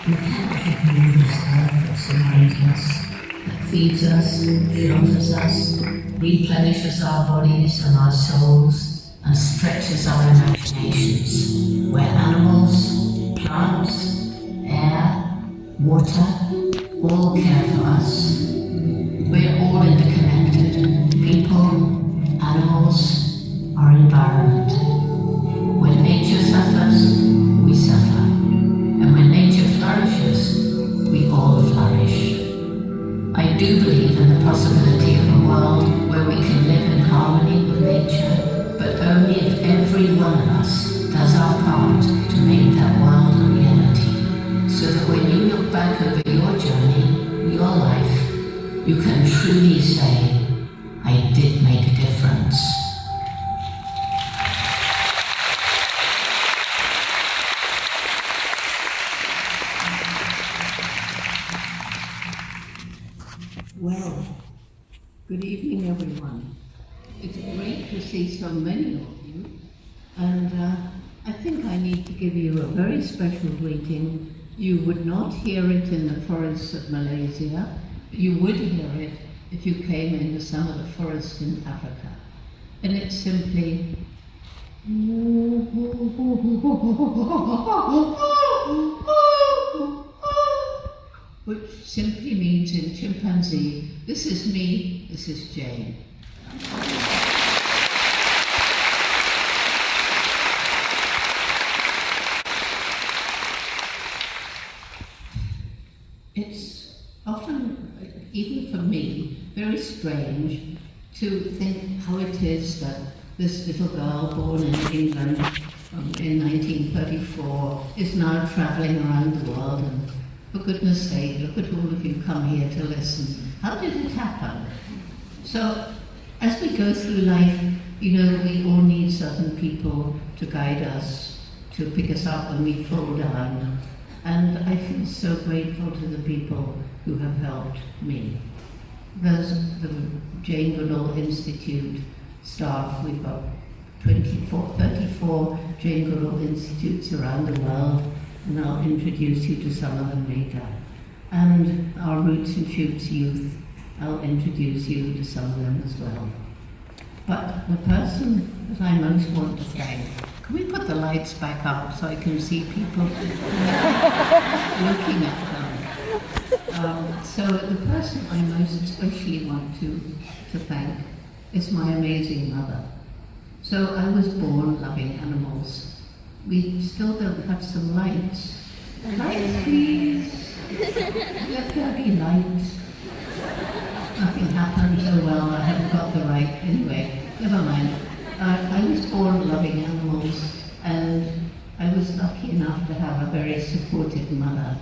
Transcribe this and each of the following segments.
We cannot ignore this earth that surrounds us, that feeds us, shelters us, replenishes our bodies and our souls, and stretches our imaginations, where animals, plants, air, water, all care for us. We're all interconnected, people, animals, our environment. When nature suffers, we suffer. And when nature flourishes, we all flourish. I do believe in the possibility of a world where we can live in harmony with nature, but only if every one of us does our part to make that world a reality, so that when you look back over your journey, your life, you can truly say, I did make a difference. Well, good evening everyone. It's great to see so many of you, and I think I need to give you a very special greeting. You would not hear it in the forests of Malaysia. You would hear it if you came into some of the forests in Africa. And it's simply which simply means in chimpanzee, this is me, this is Jane. It's often, even for me, very strange to think how it is that this little girl born in England in 1934 is now travelling around the world, and for goodness sake, look at all of you come here to listen. How did it happen? So, as we go through life, you know, we all need certain people to guide us, to pick us up when we fall down. And I feel so grateful to the people who have helped me. There's the Jane Goodall Institute staff. We've got 34 Jane Goodall Institutes around the world, and I'll introduce you to some of them later. And our Roots and Shoots youth, I'll introduce you to some of them as well. But the person that I most want to thank, can we put the lights back up so I can see people looking at them? So the person I most especially want to thank is my amazing mother. So I was born loving animals. We still don't have some lights. Lights, please. Let there be lights. Nothing happened. Oh well, I haven't got the right. Anyway, never mind. I was born loving animals, and I was lucky enough to have a very supportive mother.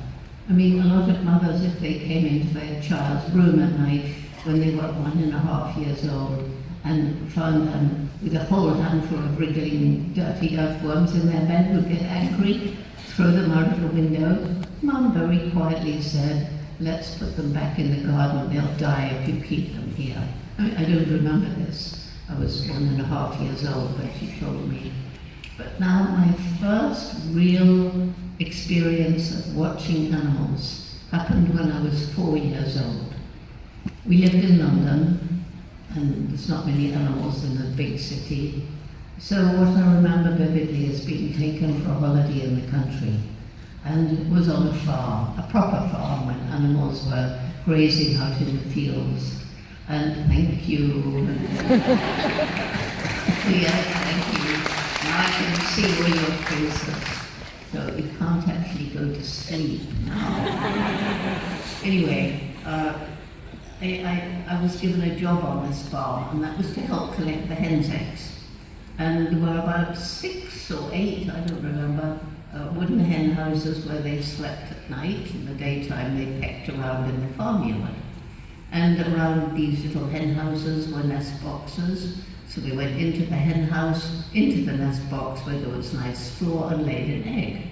I mean, a lot of mothers, if they came into their child's room at night when they were 1.5 years old and found them with a whole handful of wriggling, dirty earthworms in their bed, would get angry, throw them out of the window. Mum very quietly said, let's put them back in the garden, they'll die if you keep them here. I don't remember this. I was 1.5 years old when she told me. But now my first real experience of watching animals happened when I was 4 years old. We lived in London, and there's not many animals in the big city. So what I remember vividly is being taken for a holiday in the country. And it was on a farm, a proper farm, when animals were grazing out in the fields. And thank you. Yes, thank you. Now I can see where your face is. So you can't actually go to sleep now. Anyway, I was given a job on this farm, and that was to help collect the hens' eggs. And there were about 6 or 8, I don't remember, wooden hen houses where they slept at night. In the daytime they pecked around in the farmyard. And around these little hen houses were nest boxes. So we went into the hen house, into the nest box where there was nice straw, and laid an egg.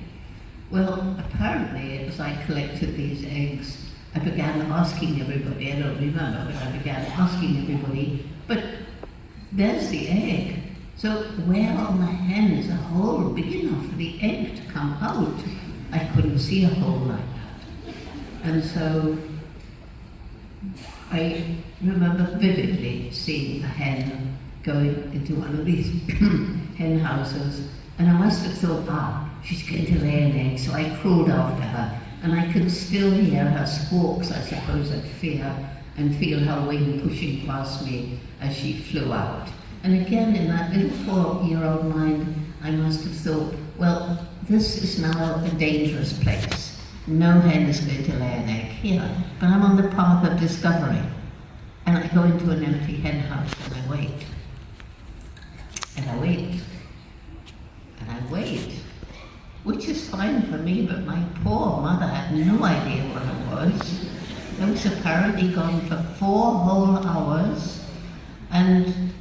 Well, apparently as I collected these eggs, I began asking everybody, I don't remember, but I began asking everybody, but there's the egg. So where on the hen is a hole big enough for the egg to come out? I couldn't see a hole like that. And so I remember vividly seeing a hen going into one of these hen houses, and I must have thought, she's going to lay an egg, so I crawled after her, and I could still hear her squawks, I suppose, of fear, and feel her wing pushing past me as she flew out. And again, in that little 4-year-old mind, I must have thought, well, this is now a dangerous place. No hen is going to lay an egg here, but I'm on the path of discovery. And I go into an empty hen house and I wait. And I wait. And I wait. Which is fine for me, but my poor mother had no idea what it was. I was apparently gone for 4 whole hours, and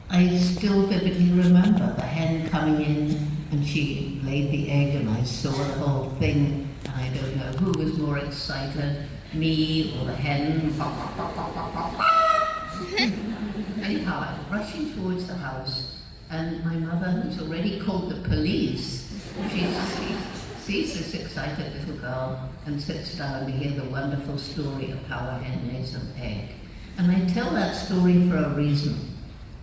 I still vividly remember the hen coming in, and she laid the egg, and I saw the whole thing. And I don't know who was more excited, me or the hen. Anyhow, I'm rushing towards the house, and my mother, who's already called the police, she sees this excited little girl and sits down to hear the wonderful story of how a hen lays an egg. And I tell that story for a reason,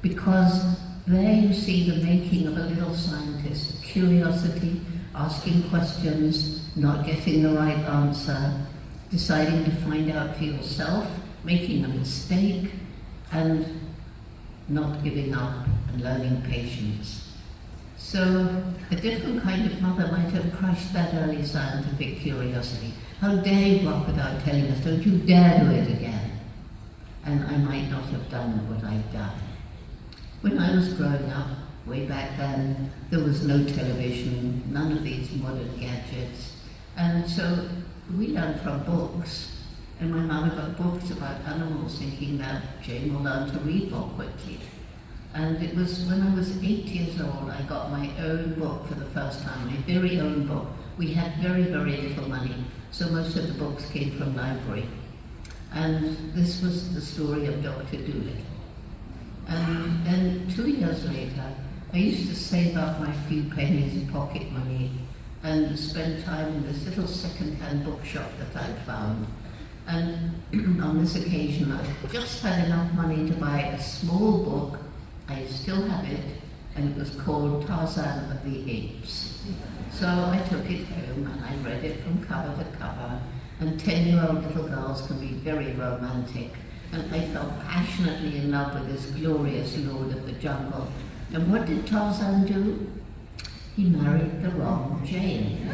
because there you see the making of a little scientist, curiosity, asking questions, not getting the right answer, deciding to find out for yourself, making a mistake, and not giving up and learning patience. So a different kind of mother might have crushed that early scientific curiosity. How dare you walk without telling us, don't you dare do it again. And I might not have done what I've done. When I was growing up, way back then, there was no television, none of these modern gadgets. And so we learned from books. And my mother got books about animals thinking that Jane will learn to read more quickly. And it was when I was 8 years old, I got my own book for the first time, my very own book. We had very, very little money, so most of the books came from library. And this was the story of Dr. Doolittle. And then 2 years later, I used to save up my few pennies of pocket money and spend time in this little second-hand bookshop that I'd found. And on this occasion, I just had enough money to buy a small book. I still have it, and it was called Tarzan of the Apes. So I took it home and I read it from cover to cover, and 10-year-old little girls can be very romantic, and I fell passionately in love with this glorious lord of the jungle. And what did Tarzan do? He married the wrong Jane.